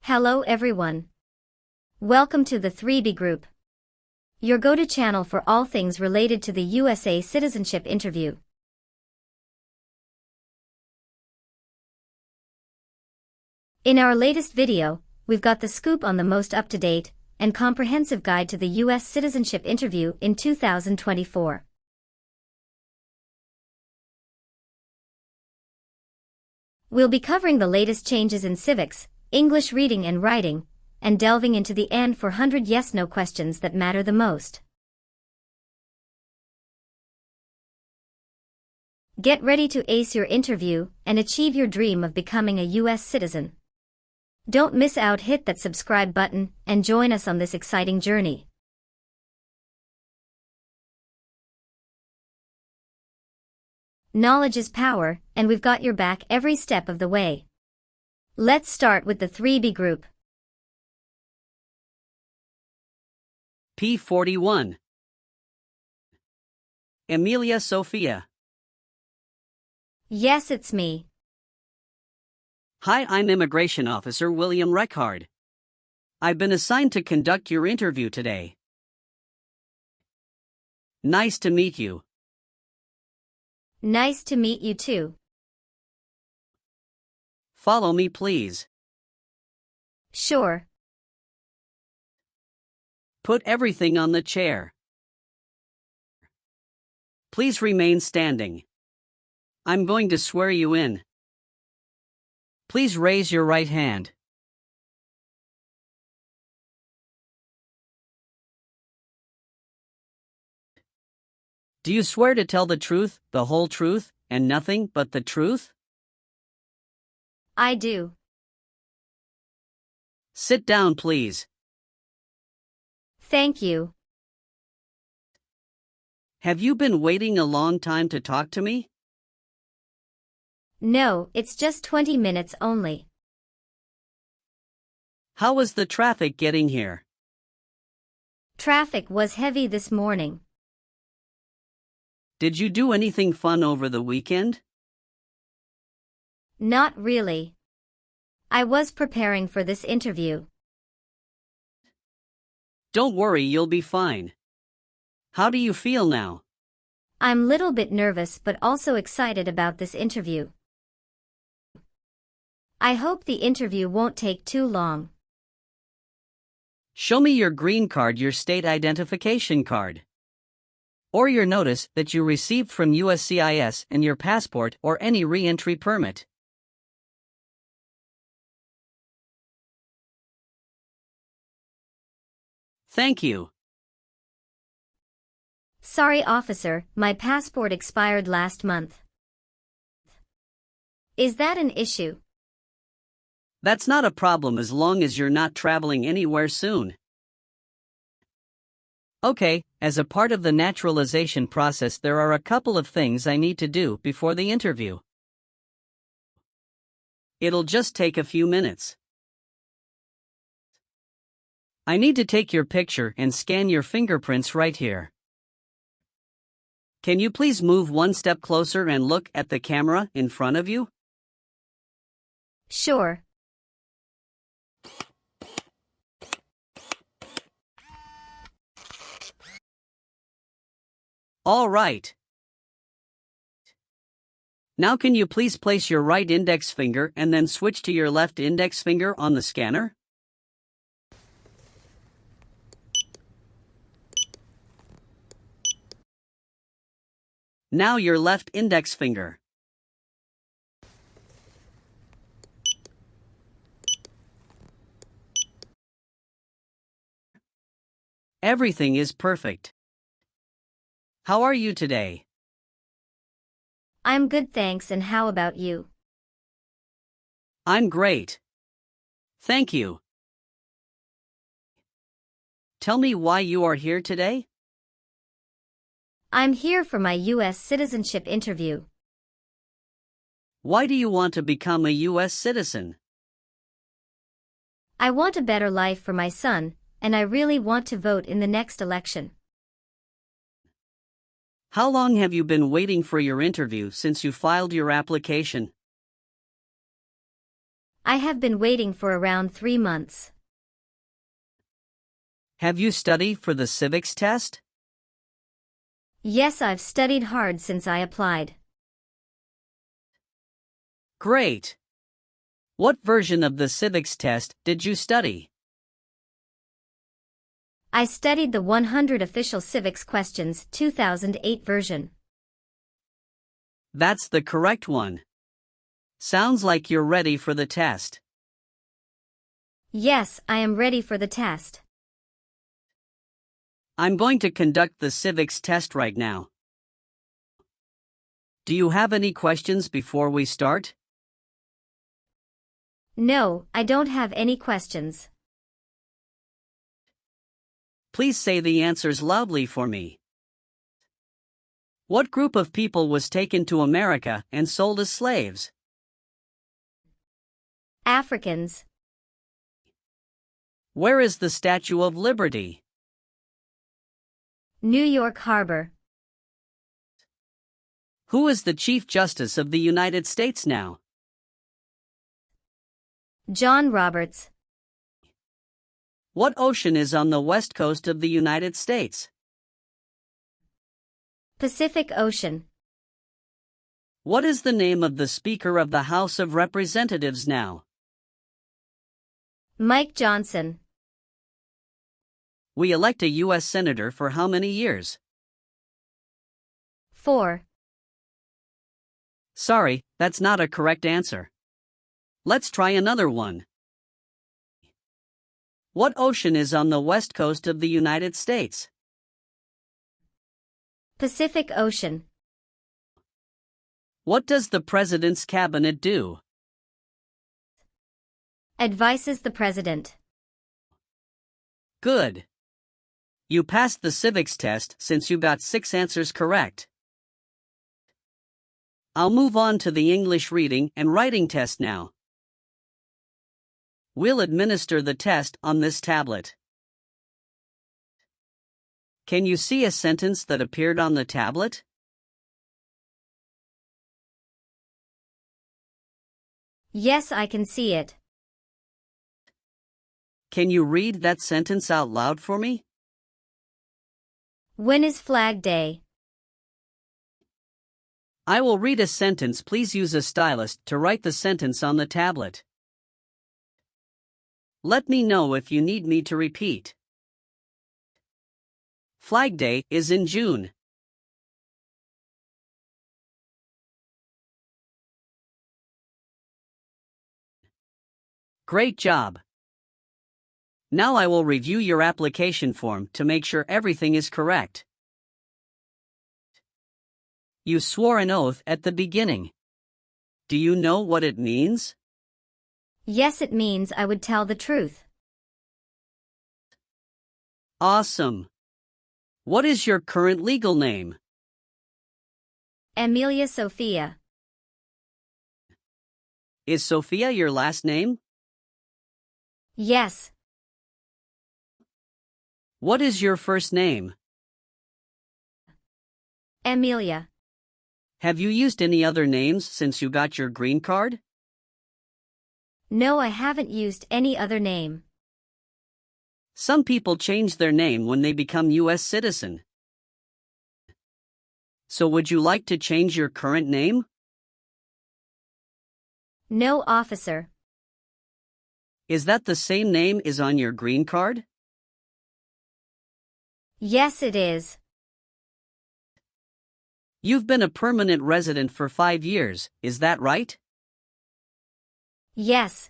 Hello everyone. Welcome to the 3B Group, your go-to channel for all things related to the USA citizenship interview. In our latest video, we've got the scoop on the most up-to-date and comprehensive guide to the U.S. citizenship interview in 2024. We'll be covering the latest changes in civics, English reading and writing, and delving into the N-400 yes-no questions that matter the most. Get ready to ace your interview and achieve your dream of becoming a U.S. citizen. Don't miss out, hit that subscribe button and join us on this exciting journey. Knowledge is power, and we've got your back every step of the way. Let's start with the 3B Group. P41. Emilia Sophia. Yes, it's me. Hi, I'm Immigration Officer William Reckard. I've been assigned to conduct your interview today. Nice to meet you. Nice to meet you too. Follow me, please. Sure. Put everything on the chair. Please remain standing. I'm going to swear you in. Please raise your right hand. Do you swear to tell the truth, the whole truth, and nothing but the truth? I do. Sit down, please. Thank you. Have you been waiting a long time to talk to me? No, it's just 20 minutes only. How was the traffic getting here? Traffic was heavy this morning. Did you do anything fun over the weekend? Not really. I was preparing for this interview. Don't worry, you'll be fine. How do you feel now? I'm a little bit nervous but also excited about this interview. I hope the interview won't take too long. Show me your green card, your state identification card, or your notice that you received from USCIS, and your passport or any re-entry permit. Thank you. Sorry, officer, my passport expired last month. Is that an issue? That's not a problem as long as you're not traveling anywhere soon. Okay, as a part of the naturalization process, there are a couple of things I need to do before the interview. It'll just take a few minutes. I need to take your picture and scan your fingerprints right here. Can you please move one step closer and look at the camera in front of you? Sure. All right. Now can you please place your right index finger and then switch to your left index finger on the scanner? Now your left index finger. Everything is perfect. How are you today? I'm good, thanks, and how about you? I'm great. Thank you. Tell me why you are here today? I'm here for my U.S. citizenship interview. Why do you want to become a U.S. citizen? I want a better life for my son, and I really want to vote in the next election. How long have you been waiting for your interview since you filed your application? I have been waiting for around 3 months. Have you studied for the civics test? Yes, I've studied hard since I applied. Great! What version of the civics test did you study? I studied the 100 Official Civics Questions 2008 version. That's the correct one. Sounds like you're ready for the test. Yes, I am ready for the test. I'm going to conduct the civics test right now. Do you have any questions before we start? No, I don't have any questions. Please say the answers loudly for me. What group of people was taken to America and sold as slaves? Africans. Where is the Statue of Liberty? New York Harbor. Who is the Chief Justice of the United States now? John Roberts. What ocean is on the west coast of the United States? Pacific Ocean. What is the name of the Speaker of the House of Representatives now? Mike Johnson. We elect a U.S. Senator for how many years? 4. Sorry, that's not a correct answer. Let's try another one. What ocean is on the west coast of the United States? Pacific Ocean. What does the President's cabinet do? Advises the President. Good. You passed the civics test since you got 6 answers correct. I'll move on to the English reading and writing test now. We'll administer the test on this tablet. Can you see a sentence that appeared on the tablet? Yes, I can see it. Can you read that sentence out loud for me? When is Flag Day? I will read a sentence. Please use a stylus to write the sentence on the tablet. Let me know if you need me to repeat. Flag Day is in June. Great job. Now I will review your application form to make sure everything is correct. You swore an oath at the beginning. Do you know what it means? Yes, it means I would tell the truth. Awesome. What is your current legal name? Amelia Sophia. Is Sophia your last name? Yes. What is your first name? Amelia. Have you used any other names since you got your green card? No, I haven't used any other name. Some people change their name when they become U.S. citizen. So would you like to change your current name? No, officer. Is that the same name is on your green card? Yes, it is. You've been a permanent resident for 5 years, is that right? Yes.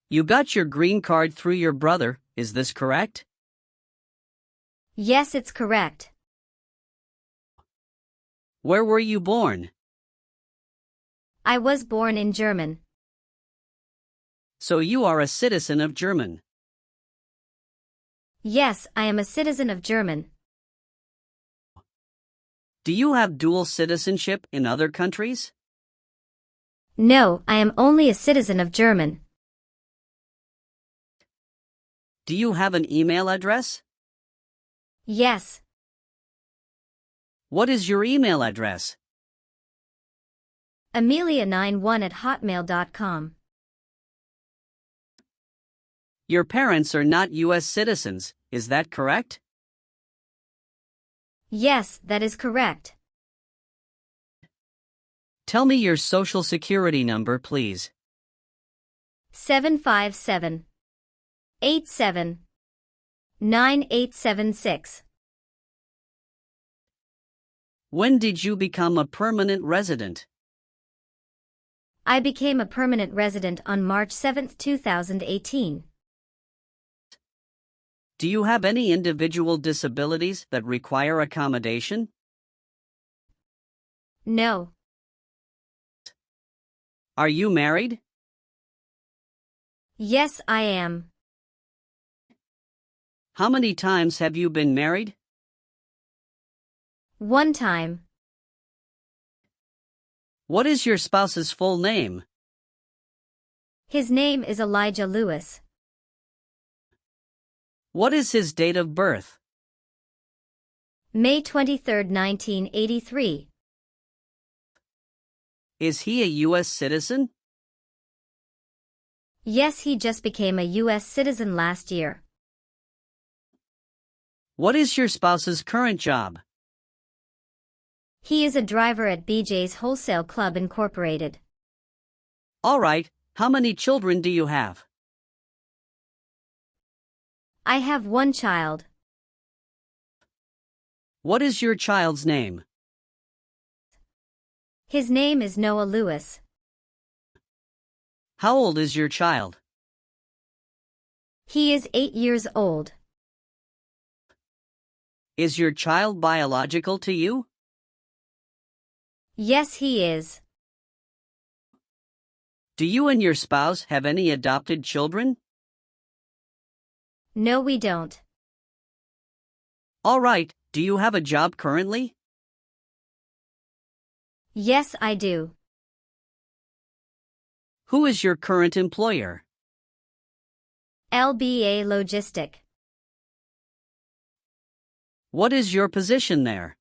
You got your green card through your brother, is this correct? Yes, it's correct. Where were you born? I was born in Germany. So you are a citizen of Germany. Yes, I am a citizen of Germany. Do you have dual citizenship in other countries? No, I am only a citizen of Germany. Do you have an email address? Yes. What is your email address? Amelia91@hotmail.com. Your parents are not U.S. citizens, is that correct? Yes, that is correct. Tell me your social security number, please. 757-87-9876. When did you become a permanent resident? I became a permanent resident on March 7, 2018. Do you have any individual disabilities that require accommodation? No. Are you married? Yes, I am. How many times have you been married? One time. What is your spouse's full name? His name is Elijah Lewis. What is his date of birth? May 23, 1983. Is he a U.S. citizen? Yes, he just became a U.S. citizen last year. What is your spouse's current job? He is a driver at BJ's Wholesale Club Incorporated. All right, how many children do you have? I have one child. What is your child's name? His name is Noah Lewis. How old is your child? He is 8 years old. Is your child biological to you? Yes, he is. Do you and your spouse have any adopted children? No, we don't. All right, do you have a job currently? Yes, I do. Who is your current employer? LBA Logistic. What is your position there?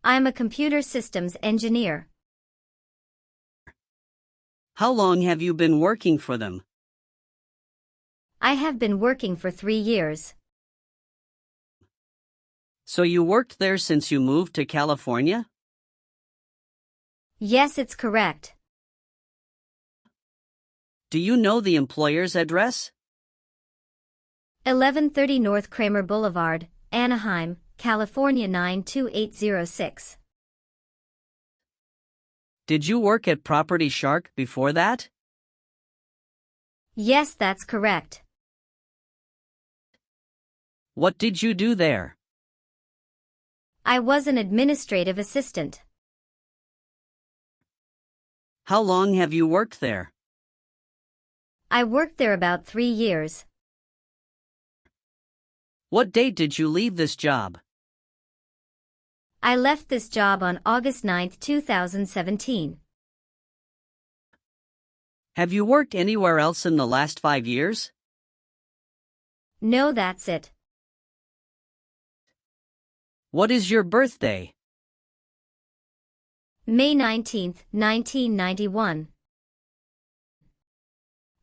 I'm a computer systems engineer. How long have you been working for them? I have been working for 3 years. So you worked there since you moved to California? Yes, it's correct. Do you know the employer's address? 1130 North Kramer Boulevard, Anaheim, California 92806. Did you work at Property Shark before that? Yes, that's correct. What did you do there? I was an administrative assistant. How long have you worked there? I worked there about 3 years. What date did you leave this job? I left this job on August 9, 2017. Have you worked anywhere else in the last 5 years? No, that's it. What is your birthday? May 19, 1991.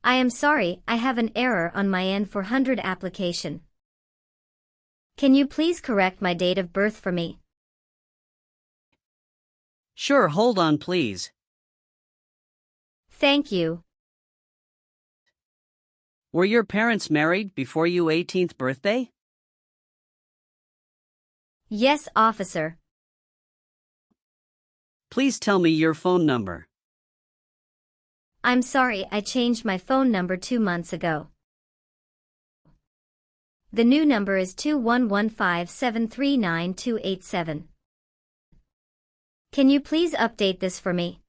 I am sorry, I have an error on my N-400 application. Can you please correct my date of birth for me? Sure, hold on please. Thank you. Were your parents married before your 18th birthday? Yes, officer. Please tell me your phone number. I'm sorry, I changed my phone number 2 months ago. The new number is 2115739287. Can you please update this for me?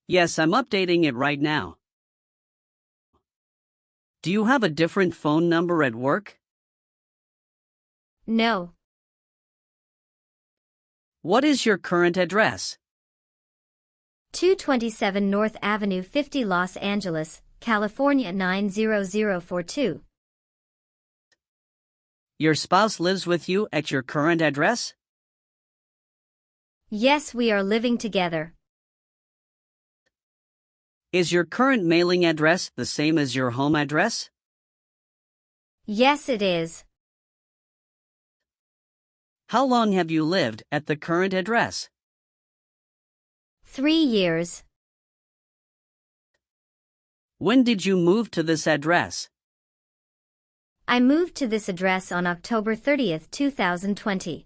Yes, I'm updating it right now. Do you have a different phone number at work? No. What is your current address? 227 North Avenue 50 Los Angeles, California 90042. Your spouse lives with you at your current address? Yes, we are living together. Is your current mailing address the same as your home address? Yes, it is. How long have you lived at the current address? 3 years. When did you move to this address? I moved to this address on October 30th, 2020.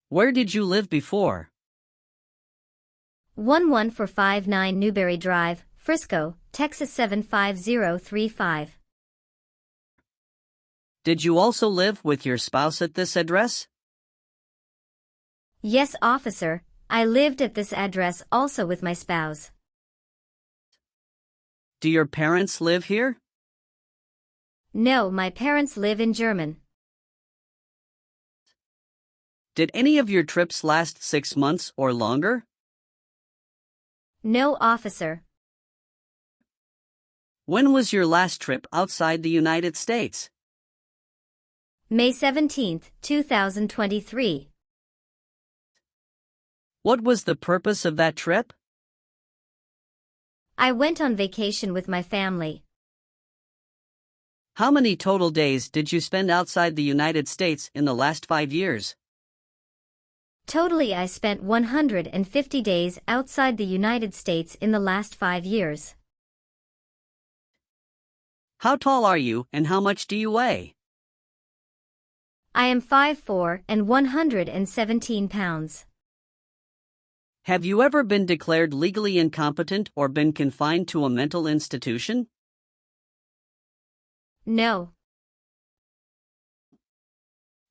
Where did you live before? 11459 Newberry Drive, Frisco, Texas 75035. Did you also live with your spouse at this address? Yes, officer, I lived at this address also with my spouse. Do your parents live here? No, my parents live in Germany. Did any of your trips last 6 months or longer? No, officer. When was your last trip outside the United States? May 17th, 2023. What was the purpose of that trip? I went on vacation with my family. How many total days did you spend outside the United States in the last 5 years? Totally, I spent 150 days outside the United States in the last 5 years. How tall are you and how much do you weigh? I am 5'4" and 117 pounds. Have you ever been declared legally incompetent or been confined to a mental institution? No.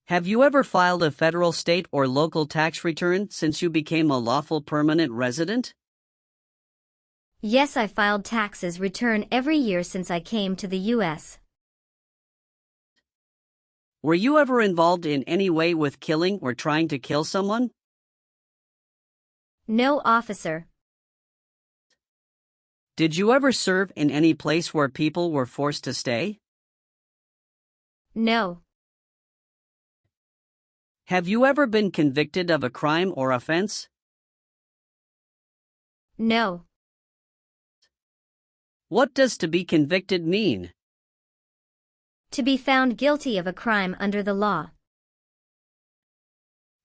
Have you ever filed a federal, state, or local tax return since you became a lawful permanent resident? Yes, I filed taxes return every year since I came to the U.S. Were you ever involved in any way with killing or trying to kill someone? No, officer. Did you ever serve in any place where people were forced to stay? No. Have you ever been convicted of a crime or offense? No. What does to be convicted mean? To be found guilty of a crime under the law.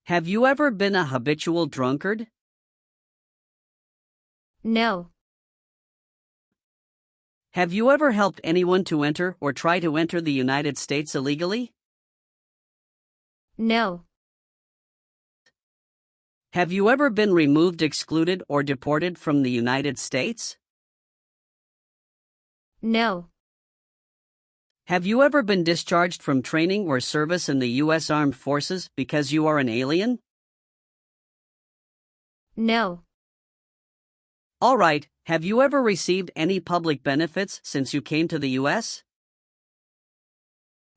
Have you ever been a habitual drunkard? No. Have you ever helped anyone to enter or try to enter the United States illegally? No. Have you ever been removed, excluded, or deported from the United States? No. Have you ever been discharged from training or service in the U.S. Armed Forces because you are an alien? No. All right, have you ever received any public benefits since you came to the U.S.?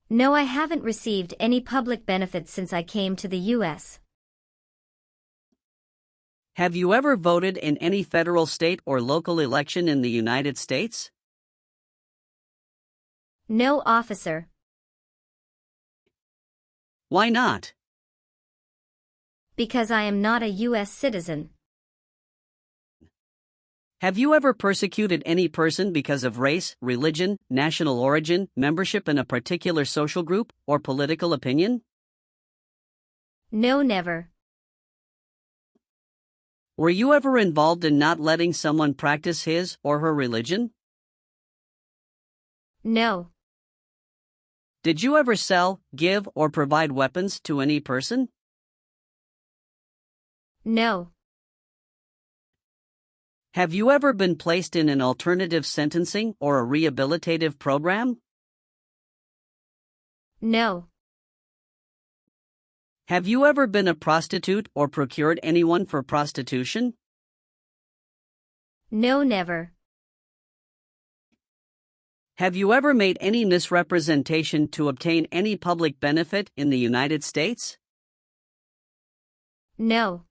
No, I haven't received any public benefits since I came to the U.S. Have you ever voted in any federal, state, or local election in the United States? No, officer. Why not? Because I am not a U.S. citizen. Have you ever persecuted any person because of race, religion, national origin, membership in a particular social group, or political opinion? No, never. Were you ever involved in not letting someone practice his or her religion? No. Did you ever sell, give, or provide weapons to any person? No. Have you ever been placed in an alternative sentencing or a rehabilitative program? No. Have you ever been a prostitute or procured anyone for prostitution? No, never. Have you ever made any misrepresentation to obtain any public benefit in the United States? No.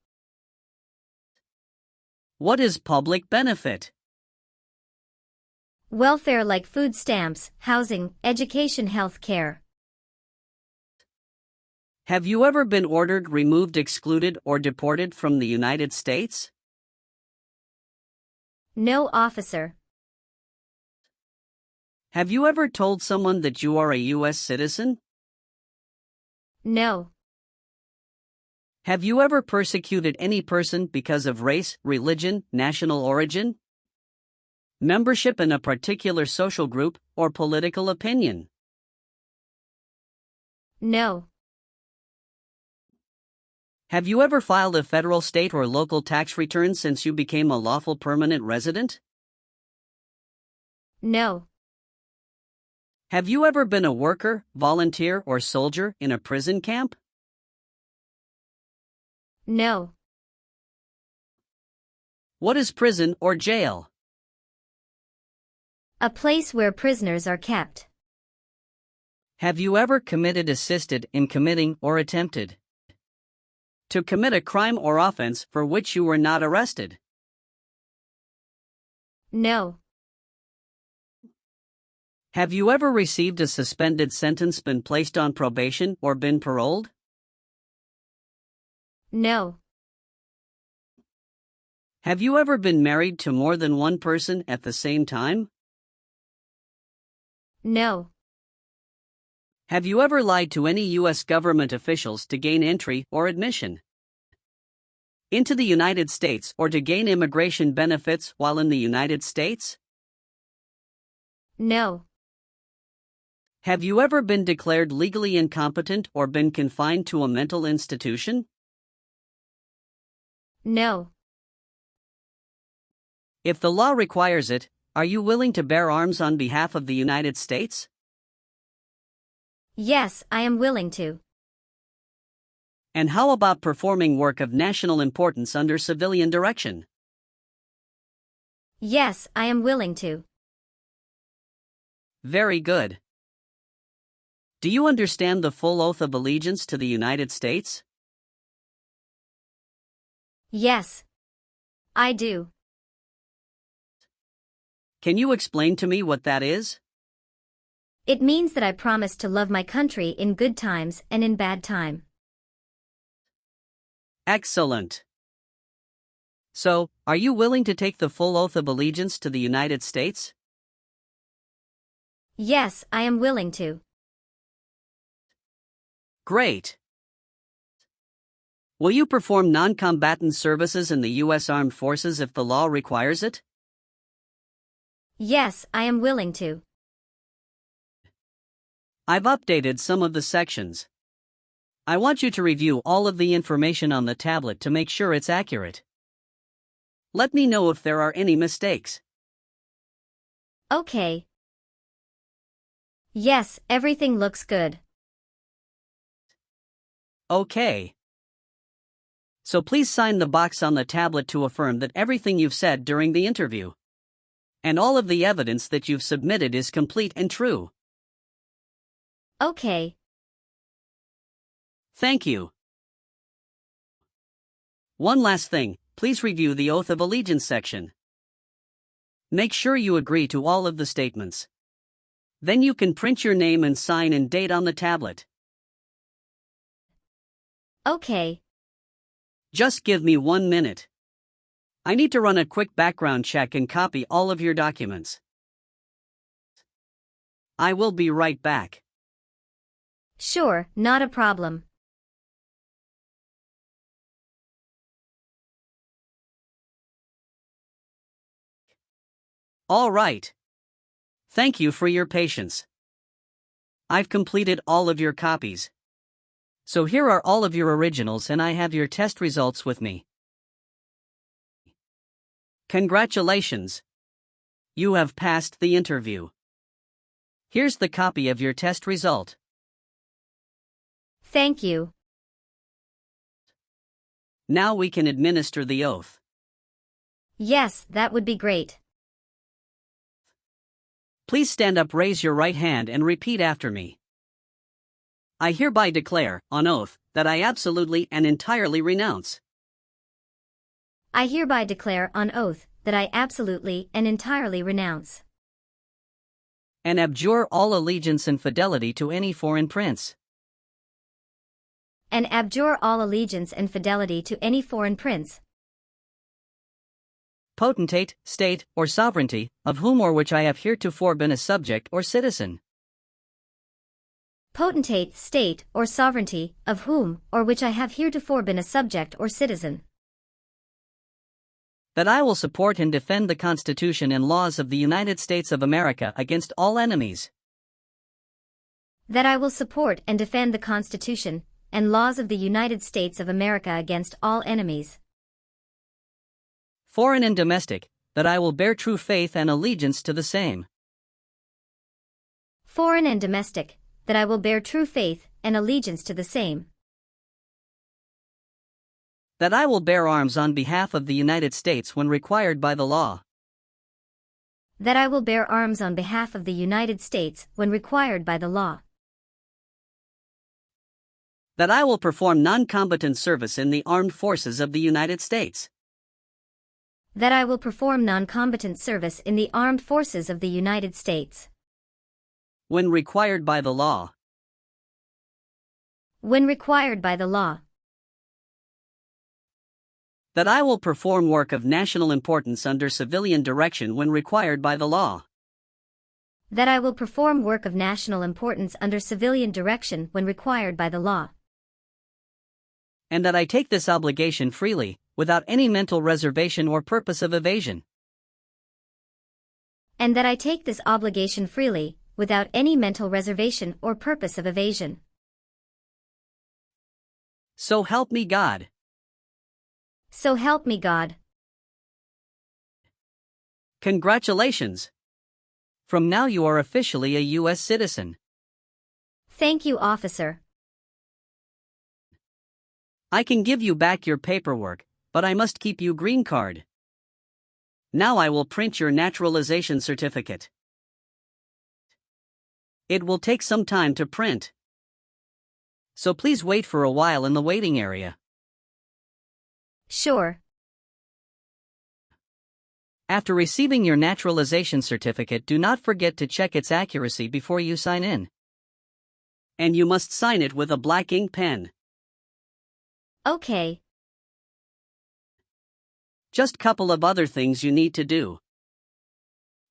What is public benefit? Welfare like food stamps, housing, education, health care. Have you ever been ordered, removed, excluded, or deported from the United States? No, officer. Have you ever told someone that you are a U.S. citizen? No. Have you ever persecuted any person because of race, religion, national origin, membership in a particular social group, or political opinion? No. Have you ever filed a federal, state, or local tax return since you became a lawful permanent resident? No. Have you ever been a worker, volunteer, or soldier in a prison camp? No. What is prison or jail? A place where prisoners are kept. Have you ever committed, assisted in committing, or attempted to commit a crime or offense for which you were not arrested? No. Have you ever received a suspended sentence, been placed on probation, or been paroled? No. Have you ever been married to more than one person at the same time? No. Have you ever lied to any U.S. government officials to gain entry or admission into the United States or to gain immigration benefits while in the United States? No. Have you ever been declared legally incompetent or been confined to a mental institution? No. If the law requires it, are you willing to bear arms on behalf of the United States? Yes, I am willing to. And how about performing work of national importance under civilian direction? Yes, I am willing to. Very good. Do you understand the full oath of allegiance to the United States? Yes. I do. Can you explain to me what that is? It means that I promise to love my country in good times and in bad time. Excellent. So, are you willing to take the full oath of allegiance to the United States? Yes, I am willing to. Great. Will you perform non-combatant services in the U.S. Armed Forces if the law requires it? Yes, I am willing to. I've updated some of the sections. I want you to review all of the information on the tablet to make sure it's accurate. Let me know if there are any mistakes. Okay. Yes, everything looks good. Okay. So please sign the box on the tablet to affirm that everything you've said during the interview and all of the evidence that you've submitted is complete and true. Okay. Thank you. One last thing, please review the Oath of Allegiance section. Make sure you agree to all of the statements. Then you can print your name and sign and date on the tablet. Okay. Just give me 1 minute. I need to run a quick background check and copy all of your documents. I will be right back. Sure, not a problem. All right. Thank you for your patience. I've completed all of your copies. So here are all of your originals and I have your test results with me. Congratulations! You have passed the interview. Here's the copy of your test result. Thank you. Now we can administer the oath. Yes, that would be great. Please stand up, raise your right hand and repeat after me. I hereby declare, on oath, that I absolutely and entirely renounce. I hereby declare on oath that I absolutely and entirely renounce and abjure all allegiance and fidelity to any foreign prince, and abjure all allegiance and fidelity to any foreign prince, potentate, state, or sovereignty, of whom or which I have heretofore been a subject or citizen. potentate, state, or sovereignty, of whom or which I have heretofore been a subject or citizen. That I will support and defend the Constitution and laws of the United States of America against all enemies. That I will support and defend the Constitution and laws of the United States of America against all enemies, Foreign and domestic, that I will bear true faith and allegiance to the same. foreign and domestic, that I will bear true faith and allegiance to the same. That I will bear arms on behalf of the United States when required by the law. That I will bear arms on behalf of the United States when required by the law. That I will perform non-combatant service in the armed forces of the United States. That I will perform non-combatant service in the armed forces of the United States When required by the law. when required by the law. That I will perform work of national importance under civilian direction when required by the law. That I will perform work of national importance under civilian direction when required by the law. And that I take this obligation freely, without any mental reservation or purpose of evasion. And that I take this obligation freely, without any mental reservation or purpose of evasion. So help me God. So help me God. Congratulations! From now you are officially a U.S. citizen. Thank you, officer. I can give you back your paperwork, but I must keep you green card. Now I will print your naturalization certificate. It will take some time to print, so please wait for a while in the waiting area. Sure. After receiving your naturalization certificate, do not forget to check its accuracy before you sign in. And you must sign it with a black ink pen. Okay. Just couple of other things you need to do.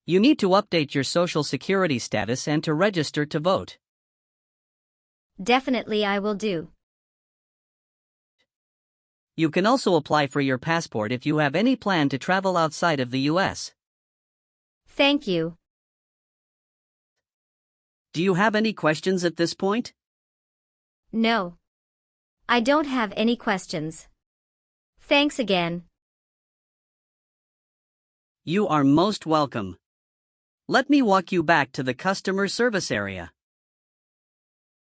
You need to update your Social Security status and to register to vote. Definitely I will do. You can also apply for your passport if you have any plan to travel outside of the U.S. Thank you. Do you have any questions at this point? No. I don't have any questions. Thanks again. You are most welcome. Let me walk you back to the customer service area.